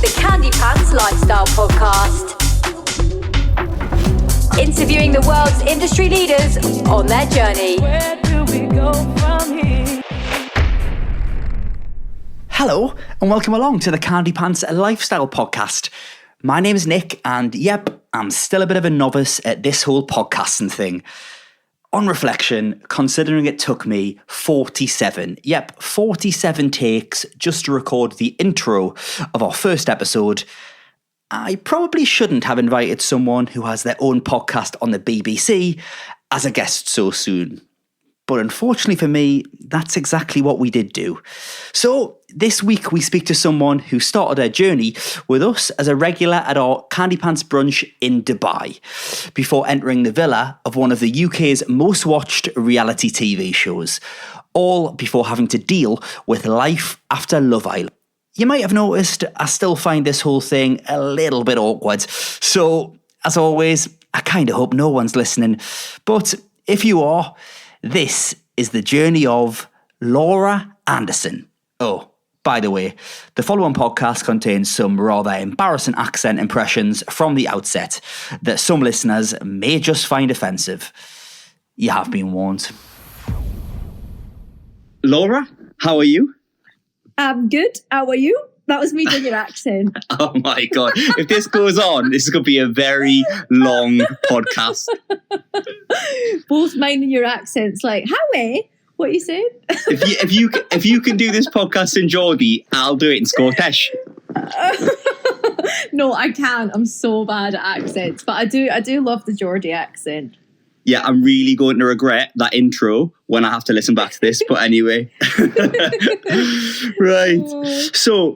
the Candypants Lifestyle Podcast. Interviewing the world's industry leaders on their journey. Where do we go from here? Hello, and welcome along to the Candypants Lifestyle Podcast. My name is Nick, and yep, I'm still a bit of a novice at this whole podcasting thing. On reflection, considering it took me 47 takes just to record the intro of our first episode, I probably shouldn't have invited someone who has their own podcast on the BBC as a guest so soon. But unfortunately for me, that's exactly what we did do. So this week we speak to someone who started their journey with us as a regular at our Candypants brunch in Dubai, before entering the villa of one of the UK's most watched reality TV shows, all before having to deal with life after Love Island. You might have noticed I still find this whole thing a little bit awkward. So, as always, I kind of hope no one's listening. But if you are, this is the journey of Laura Anderson. Oh, by the way, the following podcast contains some rather embarrassing accent impressions from the outset that some listeners may just find offensive. You have been warned. Laura, how are you? I'm good. How are you? That was me doing your accent. Oh my God. If this goes on, this is going to be a very long podcast. Both mine and your accents. Like, Howie, what are you saying? If you can do this podcast in Geordie, I'll do it in Scottish. No, I can't. I'm so bad at accents. But I do love the Geordie accent. Yeah, I'm really going to regret that intro when I have to listen back to this. But anyway. Right. So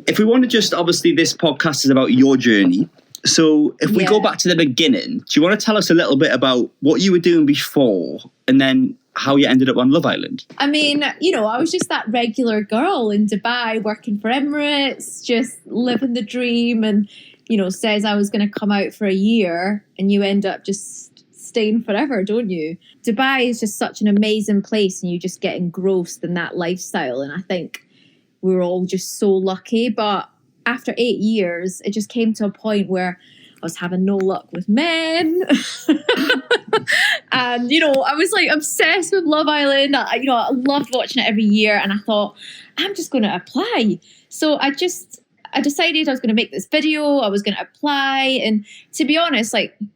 if we want to just, obviously this podcast is about your journey. So if we go back to the beginning, do you want to tell us a little bit about what you were doing before and then how you ended up on Love Island? I mean, I was just that regular girl in Dubai working for Emirates, just living the dream, and, says I was going to come out for a year, and you end up just staying forever, don't you? Dubai is just such an amazing place, and you just get engrossed in that lifestyle. And I think we were all just so lucky. But after 8 years, it just came to a point where I was having no luck with men. And, I was like obsessed with Love Island. I loved watching it every year. And I thought, I'm just going to apply. So I decided I was going to make this video. I was going to apply. And to be honest,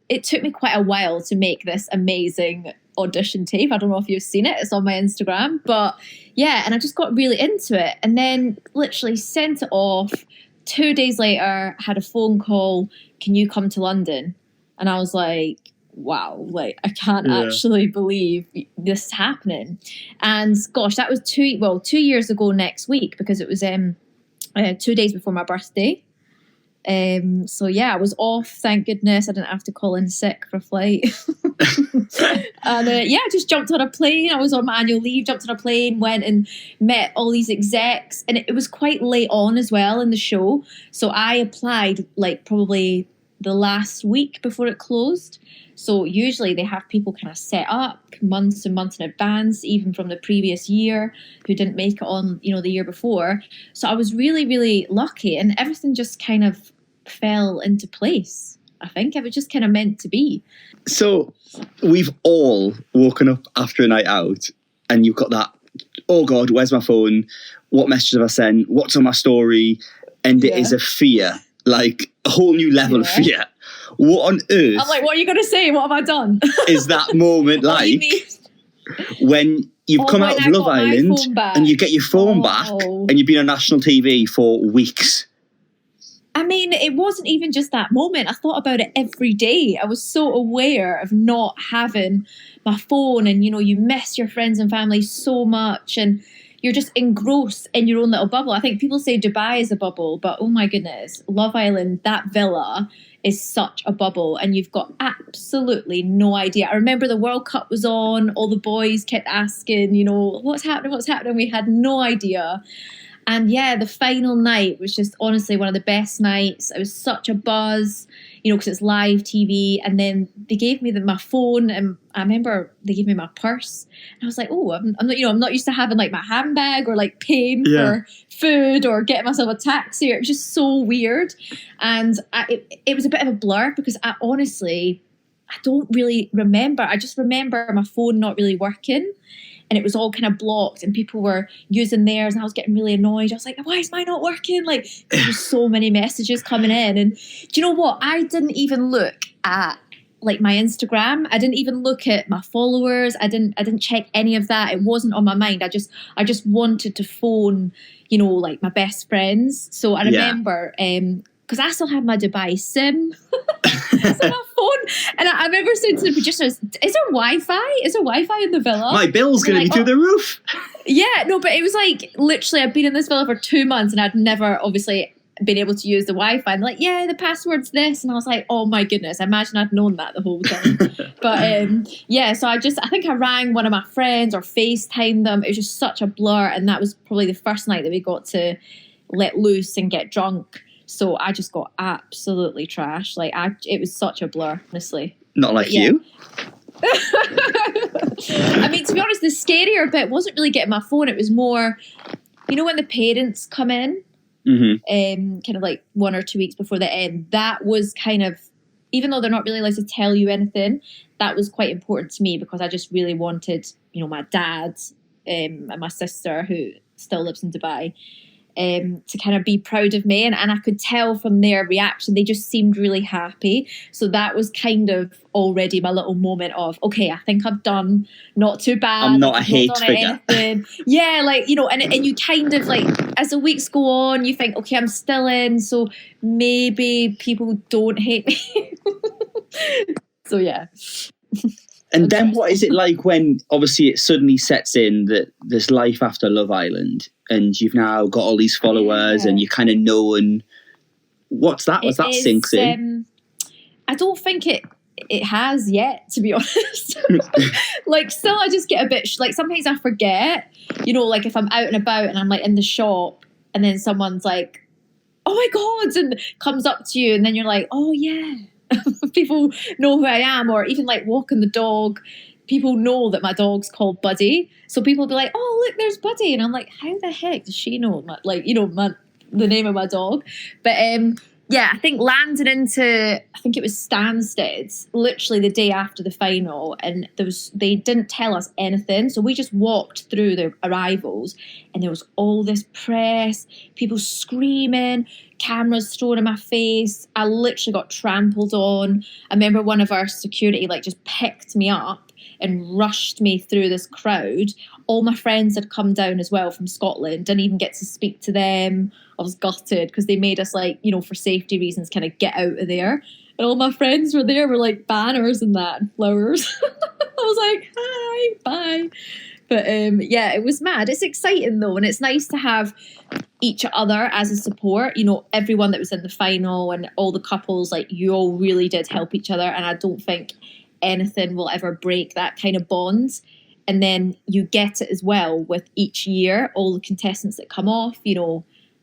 it took me quite a while to make this amazing audition tape. I don't know if you've seen it. It's on my Instagram. But yeah, and I just got really into it. And then literally sent it off. 2 days later, had a phone call. Can you come to London? And I was like, wow, I can't actually believe this is happening. And gosh, that was 2 years ago next week, because it was 2 days before my birthday. So yeah, I was off, thank goodness. I didn't have to call in sick for a flight. And I just jumped on a plane. I was on my annual leave, jumped on a plane, went and met all these execs. And it was quite late on as well in the show. So I applied probably the last week before it closed. So usually they have people kind of set up months and months in advance, even from the previous year, who didn't make it on, the year before. So I was really, really lucky, and everything just kind of fell into place. I think it was just kind of meant to be. So we've all woken up after a night out and you've got that, oh God, where's my phone? What messages have I sent? What's on my story? And it is a fear, a whole new level of fear. What on earth? I'm like, what are you going to say? What have I done? Is that moment when you've come out of Love Island and you get your phone back and you've been on national TV for weeks? I mean, it wasn't even just that moment. I thought about it every day. I was so aware of not having my phone, and, you miss your friends and family so much, and you're just engrossed in your own little bubble. I think people say Dubai is a bubble, but oh my goodness, Love Island, that villa is such a bubble, and you've got absolutely no idea. I remember the World Cup was on, all the boys kept asking, what's happening? We had no idea. And yeah, the final night was just honestly one of the best nights. It was such a buzz, because it's live TV. And then they gave me my phone, and I remember they gave me my purse. And I was like, oh, I'm not, I'm not used to having like my handbag or like paying for food or getting myself a taxi. It was just so weird. And it was a bit of a blur because I don't really remember. I just remember my phone not really working. And it was all kind of blocked and people were using theirs and I was getting really annoyed. I was like, why is mine not working? Like, there's so many messages coming in. And do you know what? I didn't even look at like my Instagram. I didn't even look at my followers. I didn't check any of that. It wasn't on my mind. I just wanted to phone, like my best friends. So I remember, because I still have my Dubai SIM. It's on my phone. And I remember saying to the producers, is there Wi-Fi? Is there Wi-Fi in the villa? My bill's going to be through the roof. Yeah, no, but it was like, literally, I'd been in this villa for 2 months and I'd never, obviously, been able to use the Wi-Fi. And like, yeah, the password's this. And I was like, oh my goodness, I imagine I'd known that the whole time. But so I think I rang one of my friends or FaceTimed them. It was just such a blur. And that was probably the first night that we got to let loose and get drunk. So I just got absolutely trashed. Like it was such a blur, honestly. Not like you. I mean, to be honest, the scarier bit wasn't really getting my phone. It was more, when the parents come in, kind of like 1 or 2 weeks before the end, that was kind of, even though they're not really allowed to tell you anything, that was quite important to me because I just really wanted, my dad and my sister, who still lives in Dubai, to kind of be proud of me. And I could tell from their reaction, they just seemed really happy. So that was kind of already my little moment of, okay, I think I've done not too bad. I'm not a hate figure. Yeah, like, and you kind of like, as the weeks go on, you think, okay, I'm still in. So maybe people don't hate me. So yeah. And then what is it like when obviously it suddenly sets in that there's life after Love Island and you've now got all these followers and you kind of know, and what's that? Was that sinks in? I don't think it has yet, to be honest. Like still I just get a bit, like sometimes I forget, like if I'm out and about and I'm like in the shop and then someone's like, oh my God, and comes up to you and then you're like, oh yeah. People know who I am, or even like walking the dog, people know that my dog's called Buddy, so people will be like, oh look, there's Buddy, and I'm like, how the heck does she know the name of my dog? But I think landing into, I think it was Stansted literally the day after the final, and they didn't tell us anything, so we just walked through the arrivals and there was all this press, people screaming, cameras thrown in my face. I literally got trampled on. I remember one of our security just picked me up and rushed me through this crowd. All my friends had come down as well from Scotland, didn't even get to speak to them. I was gutted because they made us for safety reasons kind of get out of there. And all my friends were there, were like banners and that, and flowers. I was like, hi, bye. But it was mad. It's exciting though, and it's nice to have each other as a support. Everyone that was in the final and all the couples, you all really did help each other, and I don't think anything will ever break that kind of bond. And then you get it as well with each year, all the contestants that come off,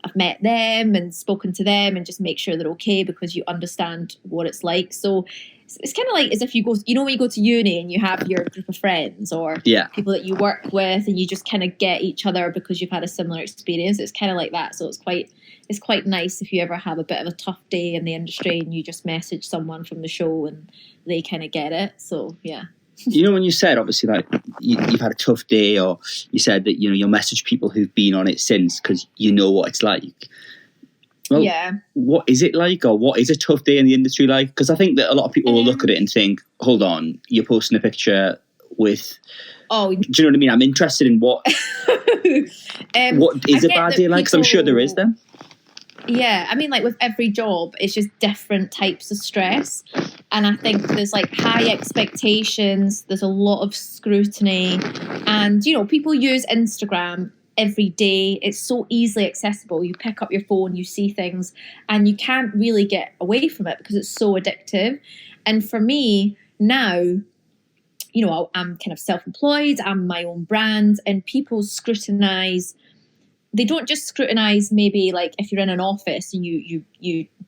I've met them and spoken to them and just make sure they're okay because you understand what it's like. So it's kind of like as if you go, when you go to uni and you have your group of friends or people that you work with and you just kind of get each other because you've had a similar experience. It's kind of like that. So it's quite nice if you ever have a bit of a tough day in the industry and you just message someone from the show and they kind of get it. So, yeah. When you said, obviously, you've had a tough day, or you said that, you'll message people who've been on it since because you know what it's like. Well, what is it like, or what is a tough day in the industry like? Because I think that a lot of people will look at it and think, hold on, you're posting a picture with... Oh, do you know what I mean? I'm interested in what is a bad day like, because I'm sure there is then. Yeah, I mean, with every job, it's just different types of stress. And I think there's high expectations, there's a lot of scrutiny. And, people use Instagram every day. It's so easily accessible. You pick up your phone, you see things, and you can't really get away from it because it's so addictive. And for me now, I'm kind of self-employed, I'm my own brand, and people scrutinize they don't just scrutinize, maybe like if you're in an office and you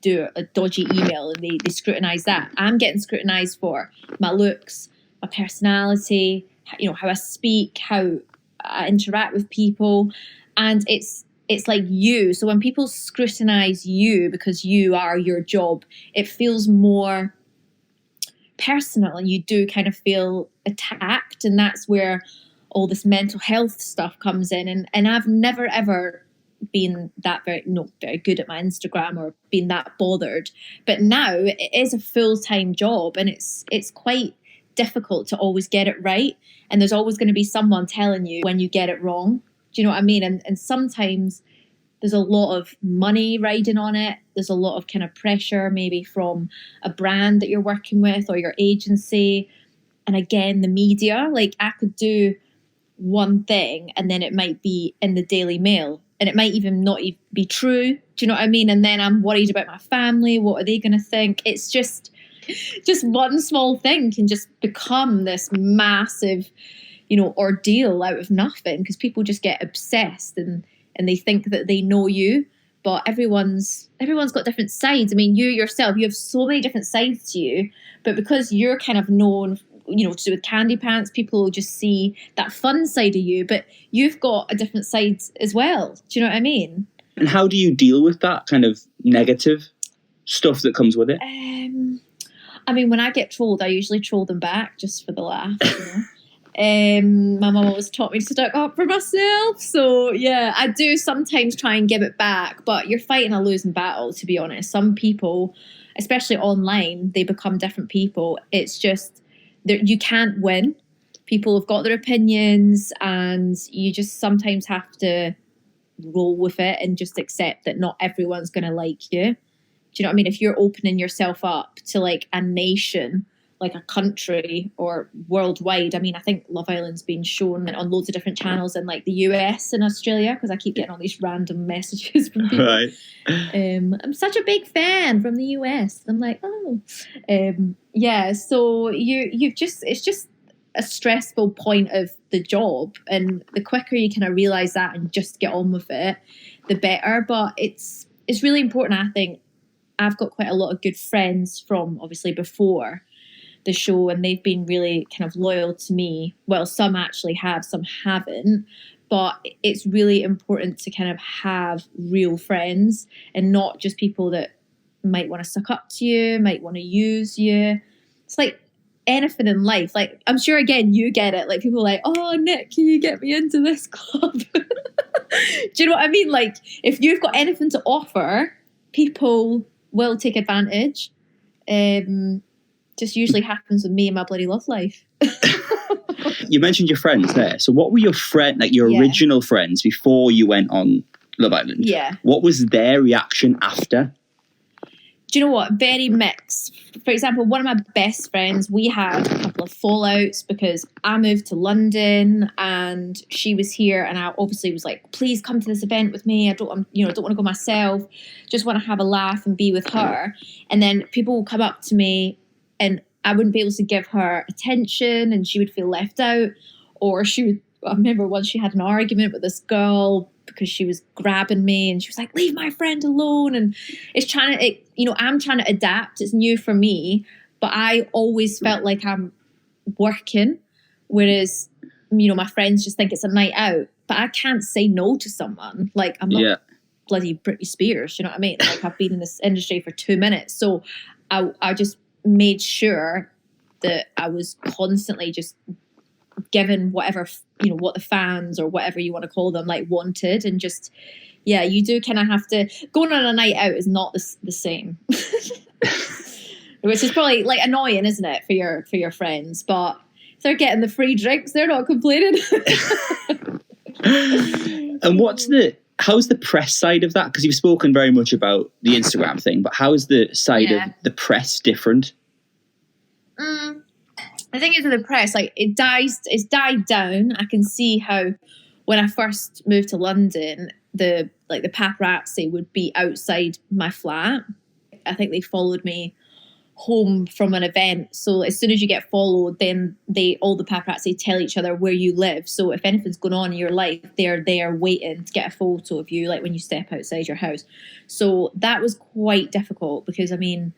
do a dodgy email and they scrutinize that. I'm getting scrutinized for my looks, my personality, how I speak, how I interact with people. And it's like you. So when people scrutinize you because you are your job, it feels more personal and you do kind of feel attacked. And that's where all this mental health stuff comes in. And I've never, ever been that very good at my Instagram or been that bothered. But now it is a full-time job and it's quite difficult to always get it right. And there's always going to be someone telling you when you get it wrong. Do you know what I mean? And sometimes there's a lot of money riding on it. There's a lot of kind of pressure maybe from a brand that you're working with or your agency. And again, the media, like I could do one thing and then it might be in the Daily Mail and it might even not be true. Do you know what I mean? And then I'm worried about my family. What are they going to think? It's just one small thing can just become this massive, ordeal out of nothing because people just get obsessed and they think that they know you. But everyone's got different sides. I mean, you yourself, you have so many different sides to you, but because you're kind of known, to do with Candypants, people will just see that fun side of you, but you've got a different side as well. Do you know what I mean? And how do you deal with that kind of negative stuff that comes with it? I mean, when I get trolled, I usually troll them back just for the laugh. My mum always taught me to stick up for myself. So yeah, I do sometimes try and give it back, but you're fighting a losing battle, to be honest. Some people, especially online, they become different people. It's just you can't win. People have got their opinions and you just sometimes have to roll with it and just accept that not everyone's going to like you. Do you know what I mean? If you're opening yourself up to like a nation, like a country or worldwide, I mean, I think Love Island's been shown on loads of different channels in like the US and Australia because I keep getting all these random messages from people. Right. I'm such a big fan from the US. I'm like, yeah. So it's just a stressful point of the job, and the quicker you kind of realize that and just get on with it, the better. But it's really important. I think I've got quite a lot of good friends from obviously before the show, and they've been really kind of loyal to me. Well, some actually have, some haven't. But it's really important to kind of have real friends and not just people that might want to suck up to you, might want to use you. It's like anything in life. Like, I'm sure, again, you get it. Like, people are like, oh, Nick, can you get me into this club? Do you know what I mean? Like, if you've got anything to offer, people will take advantage. Just usually happens with me and my bloody love life. You mentioned your friends there. So what were your original friends before you went on Love Island? Yeah. What was their reaction after? Do you know what? Very mixed. For example, one of my best friends, we had a couple of fallouts because I moved to London and she was here, and I obviously was like, please come to this event with me. I don't want to go myself. Just want to have a laugh and be with her. And then people will come up to me and I wouldn't be able to give her attention and she would feel left out. Or I remember once she had an argument with this girl because she was grabbing me and she was like, leave my friend alone. And I'm trying to adapt. It's new for me, but I always felt like I'm working. Whereas, my friends just think it's a night out, but I can't say no to someone. Like, I'm not bloody Britney Spears. You know what I mean? Like, I've been in this industry for 2 minutes. So I just made sure that I was constantly just given whatever, what the fans or whatever you want to call them, like, wanted. And just, yeah, you do kind of have to, going on a night out is not the same. Which is probably like annoying, isn't it, for your friends? But if they're getting the free drinks, they're not complaining. And how's the press side of that? Because you've spoken very much about the Instagram thing, but how is the side of the press different? The thing is with the press, like, it's died down. I can see how when I first moved to London, the paparazzi would be outside my flat. I think they followed me home from an event. So as soon as you get followed, then all the paparazzi tell each other where you live. So if anything's going on in your life, they're there waiting to get a photo of you, like when you step outside your house. So that was quite difficult because, I mean,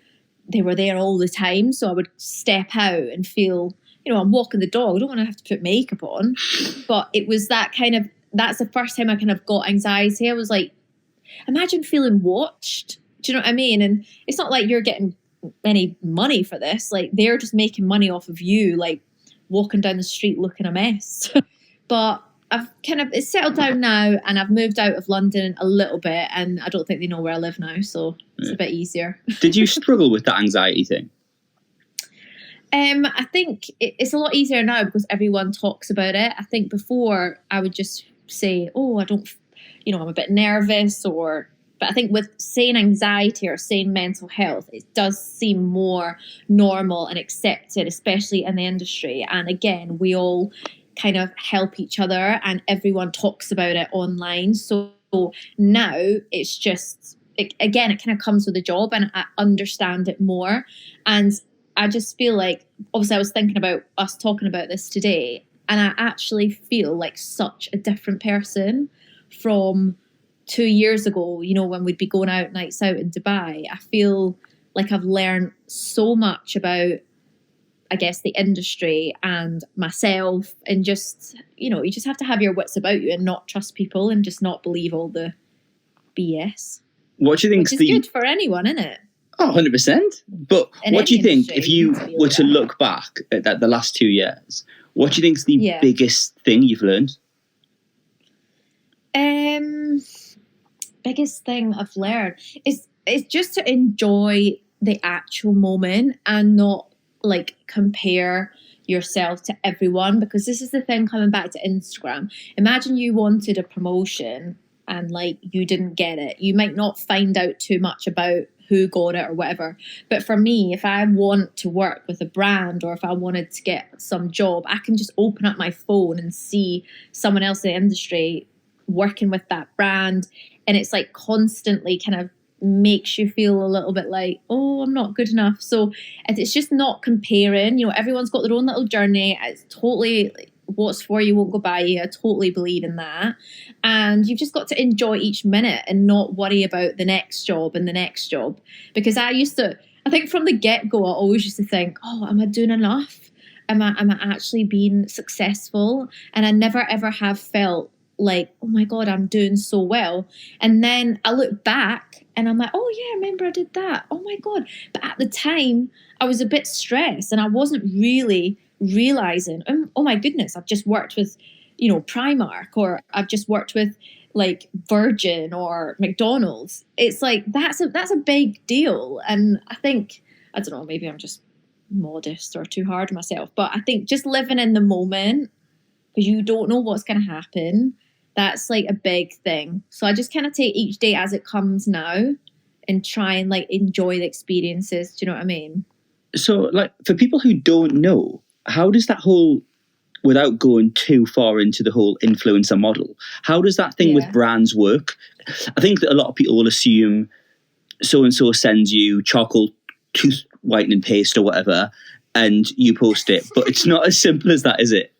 they were there all the time. So I would step out and feel, I'm walking the dog. I don't want to have to put makeup on. But it was that's the first time I kind of got anxiety. I was like, imagine feeling watched. Do you know what I mean? And it's not like you're getting any money for this. Like, they're just making money off of you, like walking down the street looking a mess. But it's settled down now, and I've moved out of London a little bit, and I don't think they know where I live now, so it's a bit easier. Did you struggle with that anxiety thing? I think it's a lot easier now because everyone talks about it. I think before I would just say, oh, I don't, I'm a bit nervous, but I think with saying anxiety or saying mental health, it does seem more normal and accepted, especially in the industry. And again, we all kind of help each other and everyone talks about it online. So now it's just, it kind of comes with the job and I understand it more. And I just feel like, obviously I was thinking about us talking about this today, and I actually feel like such a different person from 2 years ago, when we'd be going out nights out in Dubai. I feel like I've learned so much about, I guess, the industry and myself, and just, you just have to have your wits about you and not trust people and just not believe all the BS. What do you think? Which is good for anyone, isn't it? Oh, 100%. But what do you think, if you were to look back at the last 2 years, what do you think is the biggest thing you've learned? Biggest thing I've learned is just to enjoy the actual moment and not like compare yourself to everyone, because this is the thing, coming back to Instagram. Imagine you wanted a promotion and like you didn't get it. You might not find out too much about who got it or whatever. But for me, if I want to work with a brand or if I wanted to get some job, I can just open up my phone and see someone else in the industry working with that brand. And it's like constantly kind of makes you feel a little bit like, oh, I'm not good enough. So it's just not comparing. Everyone's got their own little journey. It's totally, what's for you won't go by you. I totally believe in that. And you've just got to enjoy each minute and not worry about the next job and the next job. Because I think from the get-go, I always used to think, oh, am I doing enough? Am I actually being successful? And I never ever have felt like, oh my God, I'm doing so well. And then I look back and I'm like, oh yeah, I remember I did that. Oh my God. But at the time I was a bit stressed and I wasn't really realizing, oh my goodness, I've just worked with, Primark, or I've just worked with like Virgin or McDonald's. It's like, that's a big deal. And I think, I don't know, maybe I'm just modest or too hard on myself, but I think just living in the moment, because you don't know what's going to happen, that's like a big thing. So I just kind of take each day as it comes now and try and like enjoy the experiences. Do you know what I mean? So like for people who don't know, how does that whole, without going too far into the whole influencer model, how does that thing with brands work? I think that a lot of people will assume so-and-so sends you charcoal tooth whitening paste or whatever and you post it, but it's not as simple as that, is it?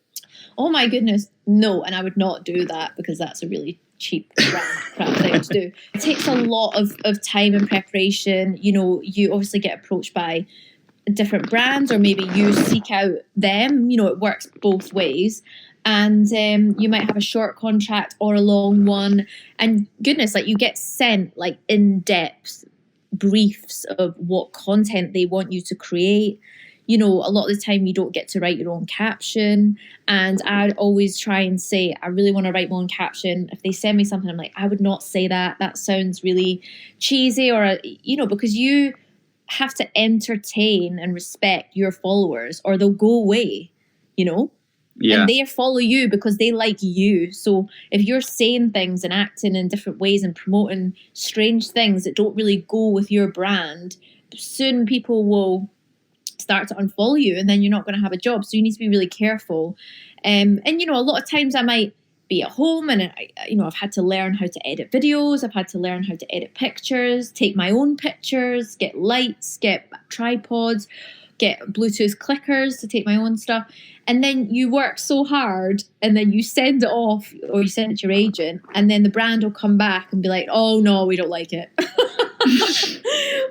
Oh my goodness, no. And I would not do that because that's a really cheap crap thing to do. It takes a lot of time and preparation. You obviously get approached by different brands, or maybe you seek out them. It works both ways. And you might have a short contract or a long one. And goodness, like you get sent like in-depth briefs of what content they want you to create. A lot of the time you don't get to write your own caption. And I'd always try and say, I really want to write my own caption. If they send me something, I'm like, I would not say that. That sounds really cheesy, or, because you have to entertain and respect your followers or they'll go away, Yeah. And they follow you because they like you. So if you're saying things and acting in different ways and promoting strange things that don't really go with your brand, soon people will start to unfollow you and then you're not going to have a job. So you need to be really careful. And a lot of times I might be at home, and I've had to learn how to edit videos. I've had to learn how to edit pictures, take my own pictures, get lights, get tripods, get Bluetooth clickers to take my own stuff. And then you work so hard, and then you send it off, or you send it to your agent, and then the brand will come back and be like, oh no, we don't like it.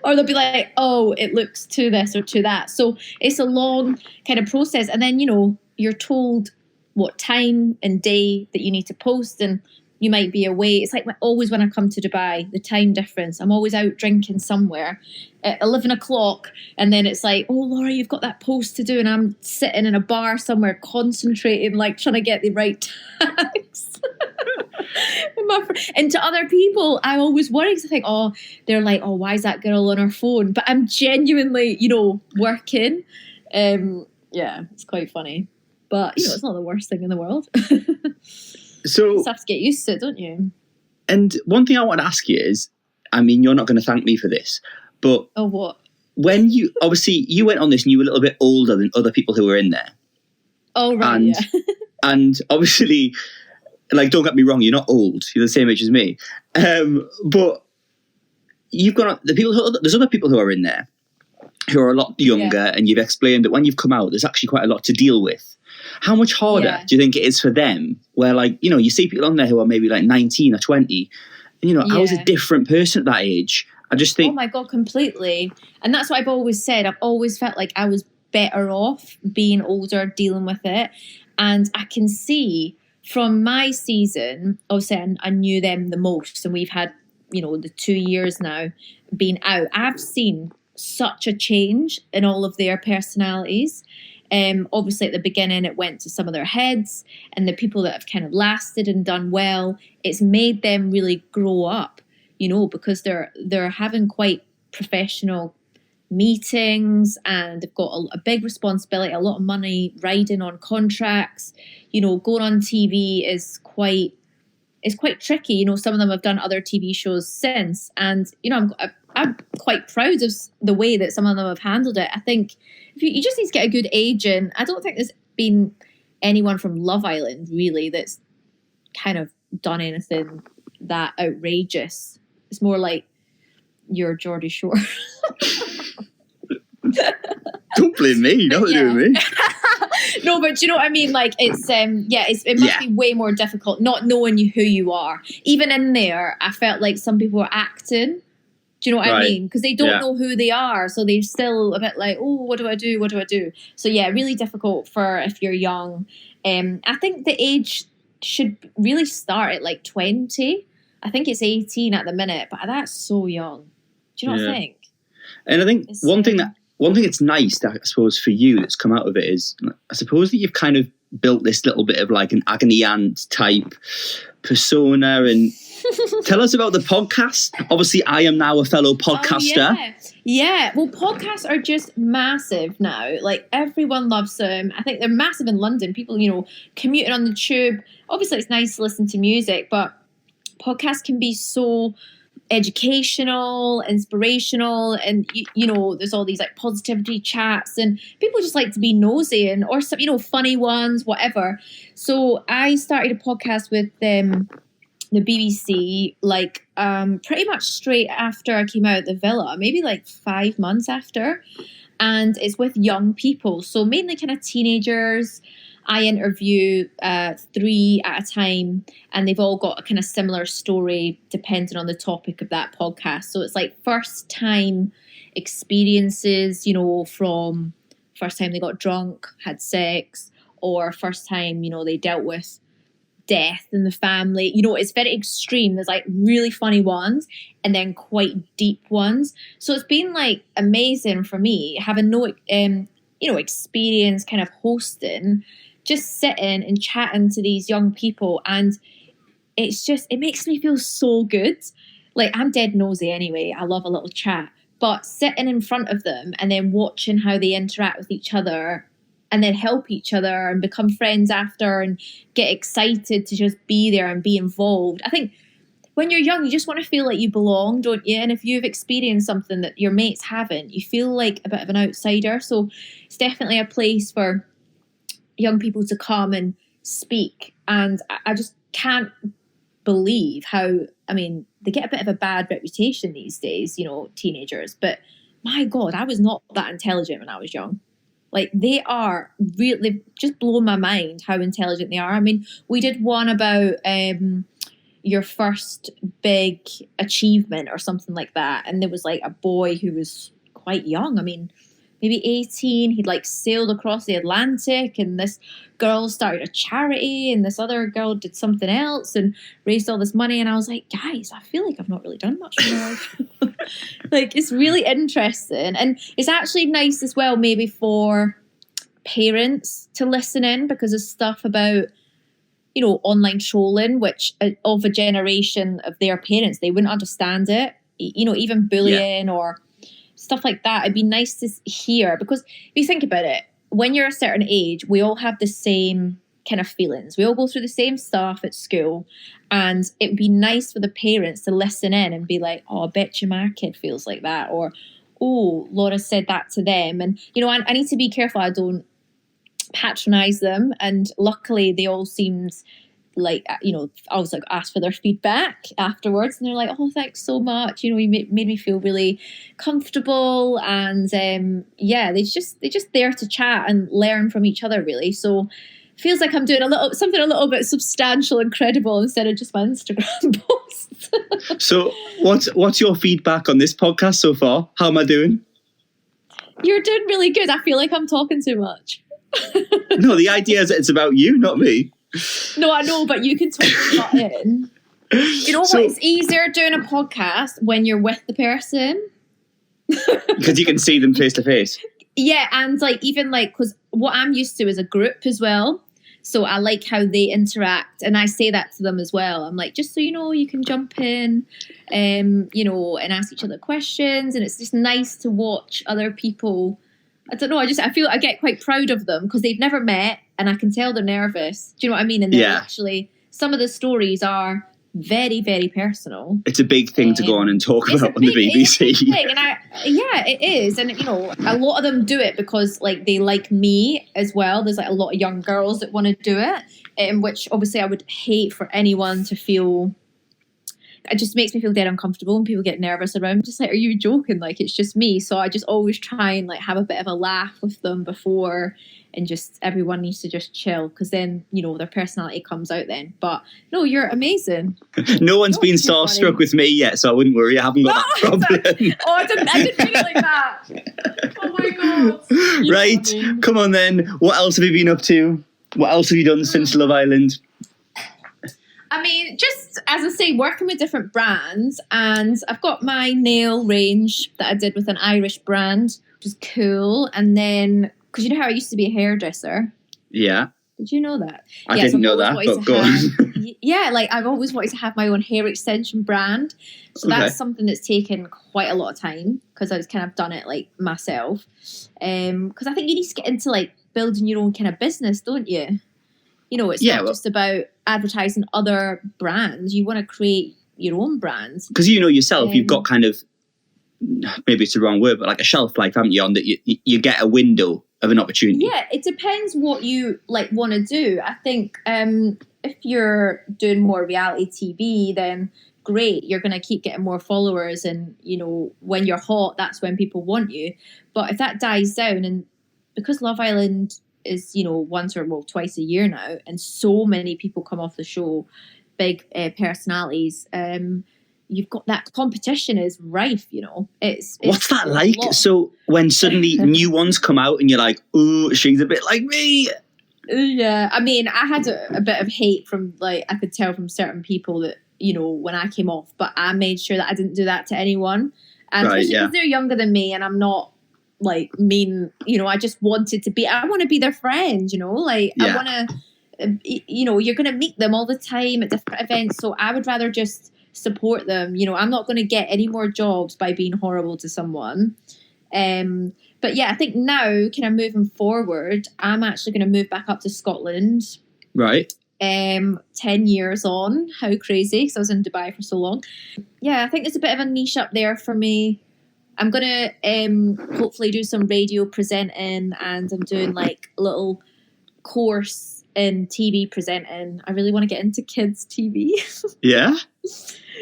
Or they'll be like, oh, it looks to this or to that. So it's a long kind of process. And then, you're told what time and day that you need to post, and you might be away. It's like always when I come to Dubai, the time difference, I'm always out drinking somewhere at 11 o'clock, and then it's like, oh, Laura, you've got that post to do, and I'm sitting in a bar somewhere concentrating, like trying to get the right tags. And to other people, I always worry, because I think, oh, they're like, oh, why is that girl on her phone? But I'm genuinely, working. Yeah, it's quite funny. But, it's not the worst thing in the world. So you just have to get used to it, don't you? And one thing I want to ask you is, I mean, you're not going to thank me for this, but oh, what? When you went on this and you were a little bit older than other people who were in there. Oh, right, and, yeah. And obviously, like, don't get me wrong, you're not old. You're the same age as me. But you've got there's other people who are in there who are a lot younger, and you've explained that when you've come out, there's actually quite a lot to deal with. How much harder do you think it is for them, where, like, you see people on there who are maybe like 19 or 20, and, I was a different person at that age. I just think... Oh my God, completely. And that's what I've always said. I've always felt like I was better off being older, dealing with it. And I can see from my season, obviously I knew them the most, and we've had, the 2 years now being out. I've seen such a change in all of their personalities. Obviously at the beginning it went to some of their heads, and the people that have kind of lasted and done well, it's made them really grow up, because they're having quite professional meetings, and they've got a big responsibility, a lot of money riding on contracts. Going on TV is quite tricky. Some of them have done other TV shows since, and I'm quite proud of the way that some of them have handled it. I think you just need to get a good agent. I don't think there's been anyone from Love Island really that's kind of done anything that outrageous. It's more like your Geordie Shore. Don't blame me. Don't do me. No, but do you know what I mean? Like, it must be way more difficult not knowing who you are. Even in there, I felt like some people were acting. Do you know what I mean? Because they don't know who they are. So they're still a bit like, oh, what do I do? What do I do? So yeah, really difficult for if you're young. I think the age should really start at like 20. I think it's 18 at the minute, but that's so young. Do you know what I think? And I think one thing that's nice, that I suppose, for you that's come out of it is, I suppose that you've kind of built this little bit of like an agony aunt type persona. And tell us about the podcast. Obviously, I am now a fellow podcaster. Oh, yeah. Well, podcasts are just massive now. Like, everyone loves them. I think they're massive in London. People, commuting on the tube. Obviously, it's nice to listen to music, but podcasts can be so educational, inspirational, and there's all these like positivity chats, and people just like to be nosy, and or some funny ones, whatever. So I started a podcast with the BBC like pretty much straight after I came out of the villa, maybe like 5 months after, and it's with young people, so mainly kind of teenagers. I interview 3 at a time, and they've all got a kind of similar story depending on the topic of that podcast. So it's like first time experiences, from first time they got drunk, had sex, or first time, they dealt with death in the family. It's very extreme. There's like really funny ones and then quite deep ones. So it's been like amazing for me having no, experience kind of hosting, just sitting and chatting to these young people, and it makes me feel so good. Like, I'm dead nosy anyway. I love a little chat, but sitting in front of them and then watching how they interact with each other and then help each other and become friends after and get excited to just be there and be involved. I think when you're young, you just want to feel like you belong, don't you? And if you've experienced something that your mates haven't, you feel like a bit of an outsider. So it's definitely a place for young people to come and speak. And I just can't believe how, I mean, they get a bit of a bad reputation these days, you know, teenagers. But my God, I was not that intelligent when I was young. Like, they are really just blow my mind how intelligent they are. I mean, we did one about your first big achievement or something like that. And there was like a boy who was quite young. I mean, maybe 18. He'd like sailed across the Atlantic, and this girl started a charity, and this other girl did something else and raised all this money. And I was like, guys, I feel like I've not really done much in my life. Like, it's really interesting. And it's actually nice as well, maybe for parents to listen in, because there's stuff about, you know, online trolling, which of a generation of their parents, they wouldn't understand it. You know, even bullying or stuff like that. It'd be nice to hear, because if you think about it, when you're a certain age, we all have the same kind of feelings. We all go through the same stuff at school, and it'd be nice for the parents to listen in and be like, oh, I bet you my kid feels like that, or, oh, Laura said that to them. And, you know, I need to be careful I don't patronize them. And luckily they all seemed like, you know, I was like asked for their feedback afterwards, and they're like, oh, thanks so much, you know, you made me feel really comfortable. And yeah, they're just there to chat and learn from each other, really. So feels like I'm doing something a little bit substantial and credible instead of just my Instagram posts. So what's your feedback on this podcast so far? How am I doing? You're doing really good. I feel like I'm talking too much. No, the idea is that it's about you, not me. No, I know, but you can totally butt in. You know what? It's easier doing a podcast when you're with the person. Because you can see them face to face. Yeah, and like even like, because what I'm used to is a group as well. So I like how they interact, and I say that to them as well. I'm like, just so you know, you can jump in, you know, and ask each other questions, and it's just nice to watch other people. I don't know. I get quite proud of them because they've never met, and I can tell they're nervous. Do you know what I mean? And then actually, some of the stories are very, very personal. It's a big thing to go on and talk about on the BBC. It's a big thing, and it is. And you know, a lot of them do it because like they like me as well. There's like a lot of young girls that want to do it, which obviously I would hate for anyone to feel. It just makes me feel dead uncomfortable when people get nervous around. I'm just like, are you joking? Like, it's just me. So I just always try and like have a bit of a laugh with them before, and just everyone needs to just chill, because then, you know, their personality comes out then. But no, you're amazing. No one's been starstruck with me yet, so I wouldn't worry. I haven't got that problem. I didn't mean it like that. Oh my God. Right, come on then. What else have you been up to? What else have you done since Love Island? I mean, just as I say, working with different brands, and I've got my nail range that I did with an Irish brand, which is cool. And then, because you know how I used to be a hairdresser. Yeah. Did you know that? I didn't know that, but go on. Yeah, like I've always wanted to have my own hair extension brand. So that's something that's taken quite a lot of time, because I just kind of done it like myself. Because I think you need to get into like building your own kind of business, don't you? You know, it's not just about advertising other brands. You want to create your own brands. Because you know yourself, you've got kind of, maybe it's the wrong word, but like a shelf life, haven't you, on that you get a window of an opportunity. Yeah, it depends what you like want to do. I think if you're doing more reality TV, then great, you're going to keep getting more followers, and you know, when you're hot, that's when people want you. But if that dies down, and because Love Island is, you know, once or twice a year now, and so many people come off the show, big personalities, you've got that competition is rife, you know. It's what's that like? So when suddenly new ones come out and you're like, oh, she's a bit like me. Yeah, I mean, I had a bit of hate from, like, I could tell from certain people that, you know, when I came off, but I made sure that I didn't do that to anyone. And especially because they're younger than me, and I'm not like mean, you know, I just wanted to be, I want to be their friend, you know, like I want to, you know, you're going to meet them all the time at different events. So I would rather just support them. You know, I'm not going to get any more jobs by being horrible to someone. But yeah, I think now kind of moving forward, I'm actually going to move back up to Scotland. Right. 10 years on. How crazy, because I was in Dubai for so long. Yeah, I think there's a bit of a niche up there for me. I'm going to hopefully do some radio presenting, and I'm doing like a little course in TV presenting. I really want to get into kids TV. Yeah?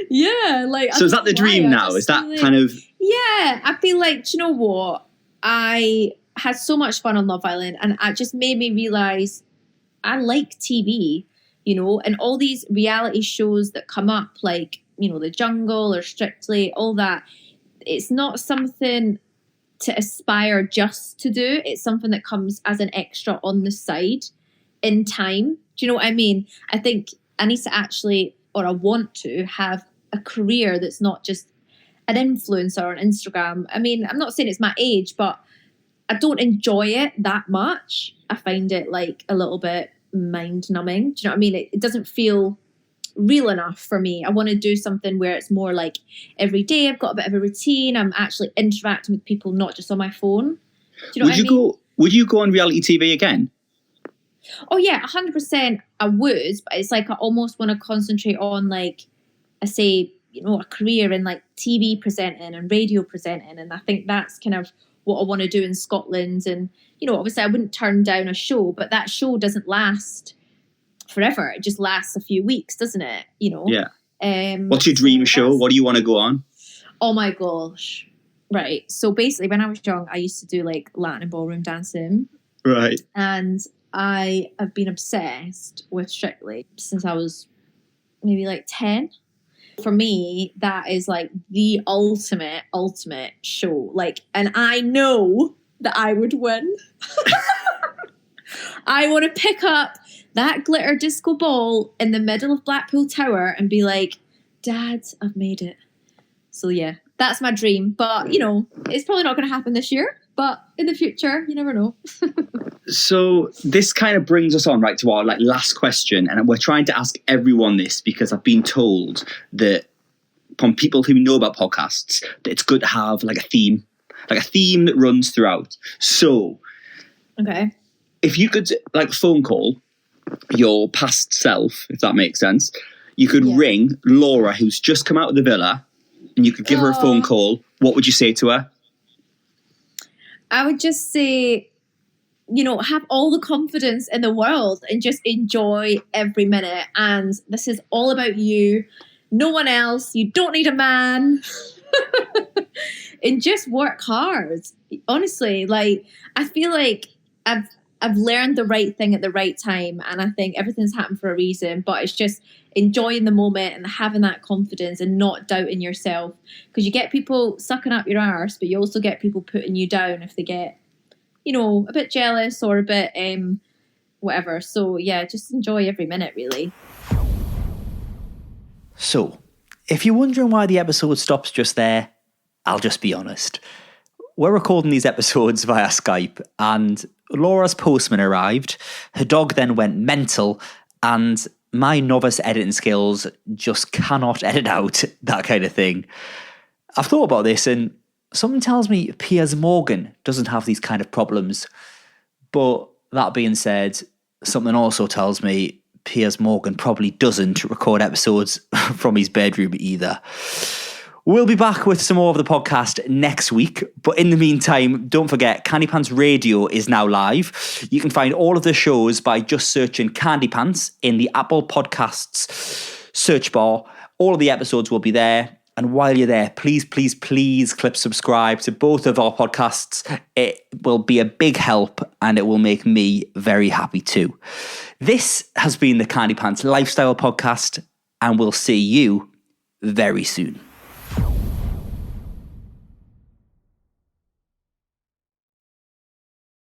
Yeah, like. So is that the dream now? Is that kind of... Yeah, I feel like, do you know what? I had so much fun on Love Island, and it just made me realise I like TV, you know, and all these reality shows that come up, like, you know, The Jungle or Strictly, all that. It's not something to aspire just to do. It's something that comes as an extra on the side in time. Do you know what I mean? I think I need to actually, or I want to have a career that's not just an influencer on Instagram. I mean, I'm not saying it's my age, but I don't enjoy it that much. I find it like a little bit mind numbing. Do you know what I mean? It doesn't feel real enough for me. I want to do something where it's more like every day I've got a bit of a routine. I'm actually interacting with people, not just on my phone. Do you know what I mean? Would you go on reality TV again? Oh yeah, 100% I would, but it's like I almost want to concentrate on, like, I say, you know, a career in like TV presenting and radio presenting, and I think that's kind of what I want to do in Scotland. And, you know, obviously I wouldn't turn down a show, but that show doesn't last forever. It just lasts a few weeks, doesn't it? You know? Yeah. What's your dream show? What do you want to go on? Oh my gosh. Right. So basically when I was young, I used to do like Latin and ballroom dancing. Right. And I have been obsessed with Strictly since I was maybe like 10. For me, that is like the ultimate show. Like, and I know that I would win. I want to pick up that glitter disco ball in the middle of Blackpool Tower and be like, Dad, I've made it. So yeah, that's my dream. But, you know, it's probably not going to happen this year. But in the future, you never know. So this kind of brings us on right to our like last question. And we're trying to ask everyone this because I've been told that from people who know about podcasts, that it's good to have like a theme that runs throughout. So okay, if you could like phone call your past self, if that makes sense, you could ring Laura, who's just come out of the villa, and you could give her a phone call. What would you say to her? I would just say, you know, have all the confidence in the world and just enjoy every minute. And this is all about you, no one else. You don't need a man. And just work hard. Honestly, like, I feel like I've learned the right thing at the right time, and I think everything's happened for a reason. But it's just enjoying the moment and having that confidence and not doubting yourself, because you get people sucking up your arse, but you also get people putting you down if they get, you know, a bit jealous or a bit whatever. So yeah, just enjoy every minute, really. So, if you're wondering why the episode stops just there, I'll just be honest. We're recording these episodes via Skype, and Laura's postman arrived, her dog then went mental, and my novice editing skills just cannot edit out that kind of thing. I've thought about this, and something tells me Piers Morgan doesn't have these kind of problems. But that being said, something also tells me Piers Morgan probably doesn't record episodes from his bedroom either. We'll be back with some more of the podcast next week. But in the meantime, don't forget, Candypants Radio is now live. You can find all of the shows by just searching Candypants in the Apple Podcasts search bar. All of the episodes will be there. And while you're there, please click subscribe to both of our podcasts. It will be a big help and it will make me very happy too. This has been the Candypants Lifestyle Podcast, and we'll see you very soon.